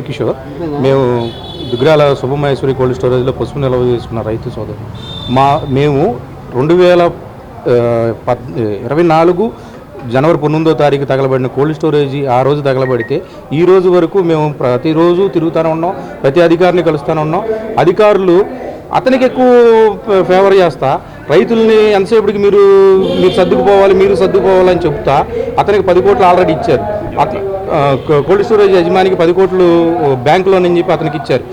రవికిషోర్. మేము దుగ్రాల శుభమహేశ్వరి కోల్డ్ స్టోరేజ్లో పసుపు నిల్వ చేసుకున్న రైతు సోదరులు. మేము 2024 జనవరి 19వ తారీఖు తగలబడిన కోల్డ్ స్టోరేజీ ఆ రోజు తగలబడితే ఈ రోజు వరకు మేము ప్రతిరోజు తిరుగుతూనే ఉన్నాం, ప్రతి అధికారిని కలుస్తూనే ఉన్నాం. అధికారులు అతనికి ఎక్కువ ఫేవర్ చేస్తా రైతుల్ని ఎంతసేపటికి మీరు సర్దుకుపోవాలని చెప్తా అతనికి 10 కోట్లు ఆల్రెడీ ఇచ్చారు. కోల్డ్ స్టోరేజ్ యజమానికి 10 కోట్లు బ్యాంకులో అని చెప్పి అతనికి ఇచ్చారు.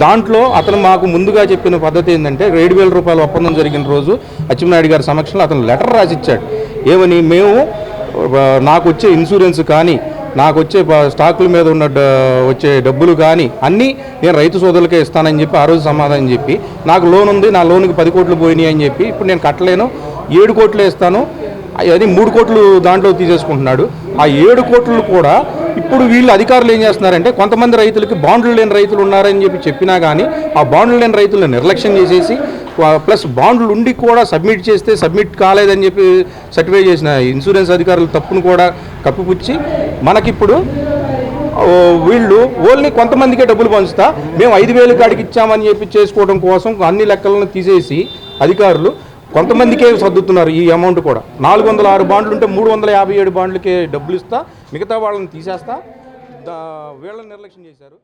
దాంట్లో అతను మాకు ముందుగా చెప్పిన పద్ధతి ఏంటంటే 7,000 రూపాయల ఒప్పందం జరిగిన రోజు అచ్చెన్నాయుడు గారి సమక్షంలో అతను లెటర్ రాసిచ్చాడు. ఏమని, మేము నాకు వచ్చే ఇన్సూరెన్స్ కానీ నాకు వచ్చే స్టాకుల మీద ఉన్న వచ్చే డబ్బులు కానీ అన్నీ నేను రైతు సోదరులకే ఇస్తానని చెప్పి ఆ రోజు సమాధానం చెప్పి, నాకు లోన్ ఉంది, నా లోన్కి 10 కోట్లు పోయినాయి అని చెప్పి ఇప్పుడు నేను కట్టలేను 7 కోట్లే ఇస్తాను అది 3 కోట్లు దాంట్లో తీసేసుకుంటున్నాడు. ఆ 7 కోట్లు కూడా ఇప్పుడు వీళ్ళు అధికారులు ఏం చేస్తున్నారంటే కొంతమంది రైతులకి బాండ్లు లేని రైతులు ఉన్నారని చెప్పినా కానీ ఆ బాండ్లు లేని రైతులను నిర్లక్ష్యం చేసేసి ప్లస్ బాండ్లు ఉండి కూడా సబ్మిట్ కాలేదని చెప్పి సర్టిఫై చేసిన ఇన్సూరెన్స్ అధికారుల తప్పును కూడా కప్పిపుచ్చి మనకిప్పుడు వీళ్ళు ఓన్లీ కొంతమందికే డబ్బులు పంచుతా మేము 5,000 కాడికి ఇచ్చామని చెప్పి చేసుకోవడం కోసం అన్ని లెక్కలను తీసేసి అధికారులు కొంతమందికే సర్దుతున్నారు. ఈ అమౌంట్ కూడా 406 బాండ్లు ఉంటే 357 బాండ్లకే డబ్బులు ఇస్తా, మిగతా వాళ్ళని తీసేస్తా, వీళ్ళని నిర్లక్ష్యం చేశారు.